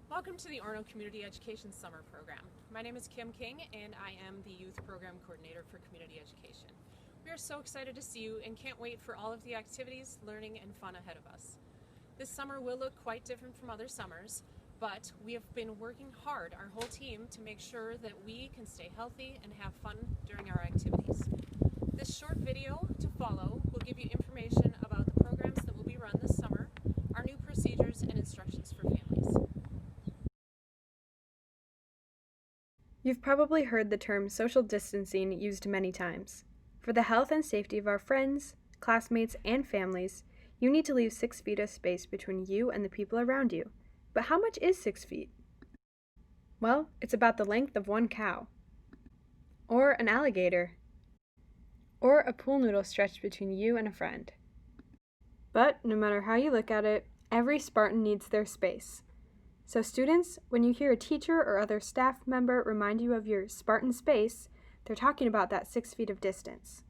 Welcome to the Orono Community Education Summer Program. My name is Kim King and I am the Youth Program Coordinator for Community Education. We are so excited to see you and can't wait for all of the activities, learning, and fun ahead of us. This summer will look quite different from other summers, but we have been working hard, our whole team, to make sure that we can stay healthy and have fun during our activities. This short video to follow will give you information about the programs that will be run this summer, our new procedures, and instructions for families. You've probably heard the term social distancing used many times. For the health and safety of our friends, classmates, and families, you need to leave 6 feet of space between you and the people around you. But how much is 6 feet? Well, it's about the length of one cow, or an alligator, or a pool noodle stretched between you and a friend. But no matter how you look at it, every Spartan needs their space. So students, when you hear a teacher or other staff member remind you of your Spartan space, they're talking about that 6 feet of distance.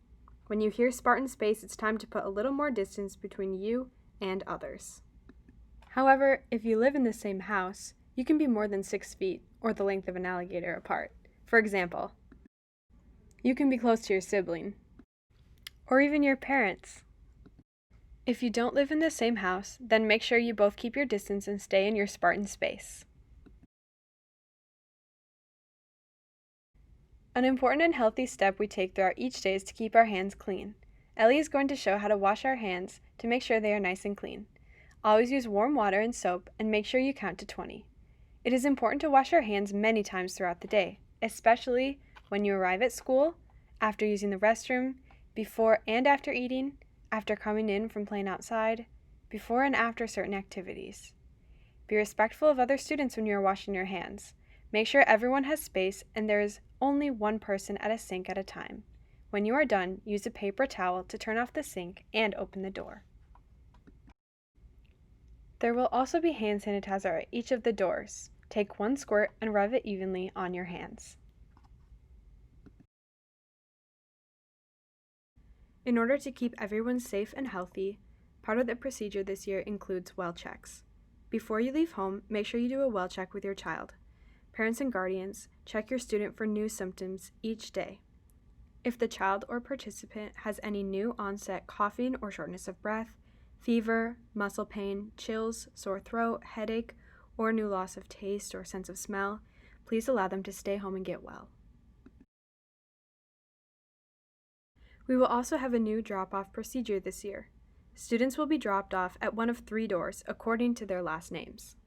When you hear Spartan space, it's time to put a little more distance between you and others. However, if you live in the same house, you can be more than 6 feet, or the length of an alligator, apart. For example, you can be close to your sibling, or even your parents. If you don't live in the same house, then make sure you both keep your distance and stay in your Spartan space. An important and healthy step we take throughout each day is to keep our hands clean. Ellie is going to show how to wash our hands to make sure they are nice and clean. Always use warm water and soap and make sure you count to 20. It is important to wash our hands many times throughout the day, especially when you arrive at school, after using the restroom, before and after eating, after coming in from playing outside, before and after certain activities. Be respectful of other students when you are washing your hands. Make sure everyone has space and there is only one person at a sink at a time. When you are done, use a paper towel to turn off the sink and open the door. There will also be hand sanitizer at each of the doors. Take 1 squirt and rub it evenly on your hands. In order to keep everyone safe and healthy, part of the procedure this year includes well checks. Before you leave home, make sure you do a well check with your child. Parents and guardians, check your student for new symptoms each day. If the child or participant has any new onset coughing or shortness of breath, fever, muscle pain, chills, sore throat, headache, or new loss of taste or sense of smell, please allow them to stay home and get well. We will also have a new drop-off procedure this year. Students will be dropped off at one of 3 doors according to their last names.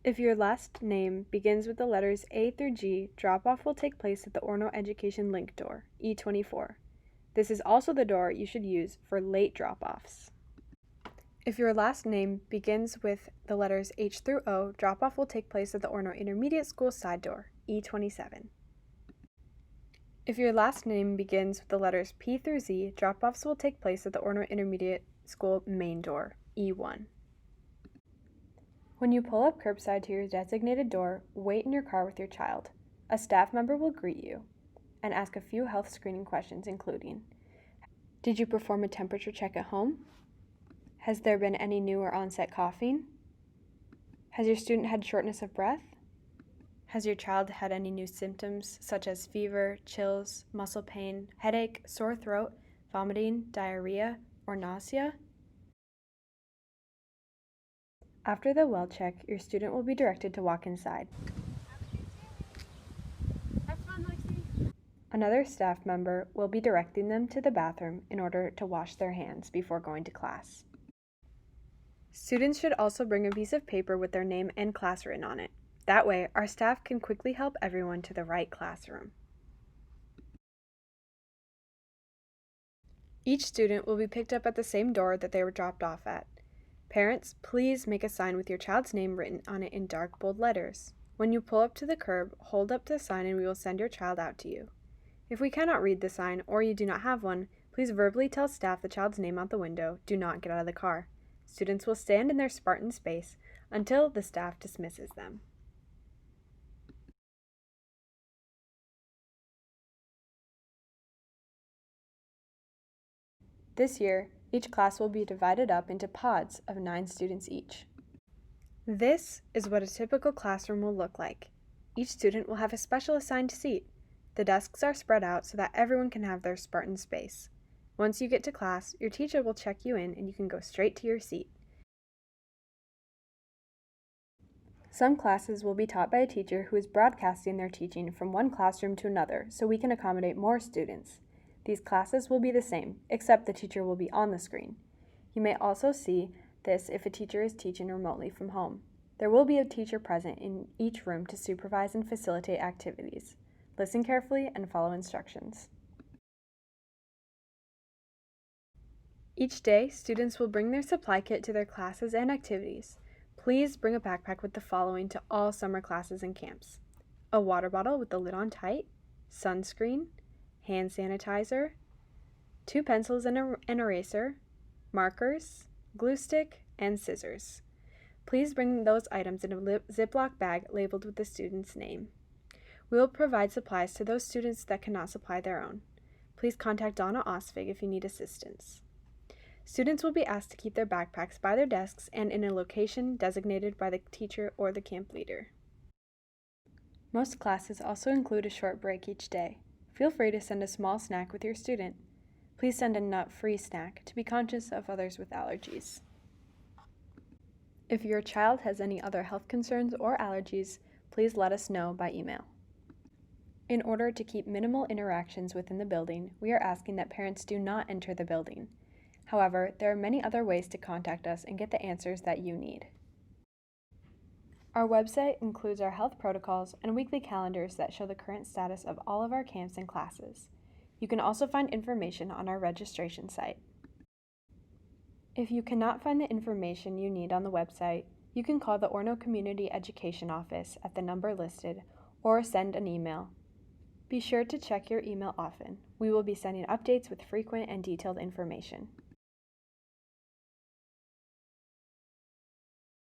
If your last name begins with the letters A through G, drop-off will take place at the Orono Education Link door, E24. This is also the door you should use for late drop-offs. If your last name begins with the letters H through O, drop-off will take place at the Orono Intermediate School side door, E27. If your last name begins with the letters P through Z, drop-offs will take place at the Orono Intermediate School main door, E1. When you pull up curbside to your designated door, wait in your car with your child. A staff member will greet you and ask a few health screening questions, including: did you perform a temperature check at home? Has there been any new or onset coughing? Has your student had shortness of breath? Has your child had any new symptoms such as fever, chills, muscle pain, headache, sore throat, vomiting, diarrhea, or nausea? After the well check, your student will be directed to walk inside. Have fun, Lexi. Another staff member will be directing them to the bathroom in order to wash their hands before going to class. Students should also bring a piece of paper with their name and class written on it. That way, our staff can quickly help everyone to the right classroom. Each student will be picked up at the same door that they were dropped off at. Parents, please make a sign with your child's name written on it in dark, bold letters. When you pull up to the curb, hold up the sign and we will send your child out to you. If we cannot read the sign or you do not have one, please verbally tell staff the child's name out the window. Do not get out of the car. Students will stand in their Spartan space until the staff dismisses them. This year, each class will be divided up into pods of 9 students each. This is what a typical classroom will look like. Each student will have a special assigned seat. The desks are spread out so that everyone can have their Spartan space. Once you get to class, your teacher will check you in and you can go straight to your seat. Some classes will be taught by a teacher who is broadcasting their teaching from one classroom to another so we can accommodate more students. These classes will be the same, except the teacher will be on the screen. You may also see this if a teacher is teaching remotely from home. There will be a teacher present in each room to supervise and facilitate activities. Listen carefully and follow instructions. Each day, students will bring their supply kit to their classes and activities. Please bring a backpack with the following to all summer classes and camps: a water bottle with the lid on tight, sunscreen, hand sanitizer, 2 pencils and an eraser, markers, glue stick, and scissors. Please bring those items in a Ziploc bag labeled with the student's name. We will provide supplies to those students that cannot supply their own. Please contact Donna Osvig if you need assistance. Students will be asked to keep their backpacks by their desks and in a location designated by the teacher or the camp leader. Most classes also include a short break each day. Feel free to send a small snack with your student. Please send a nut-free snack to be conscious of others with allergies. If your child has any other health concerns or allergies, please let us know by email. In order to keep minimal interactions within the building, we are asking that parents do not enter the building. However, there are many other ways to contact us and get the answers that you need. Our website includes our health protocols and weekly calendars that show the current status of all of our camps and classes. You can also find information on our registration site. If you cannot find the information you need on the website, you can call the Orono Community Education Office at the number listed or send an email. Be sure to check your email often. We will be sending updates with frequent and detailed information.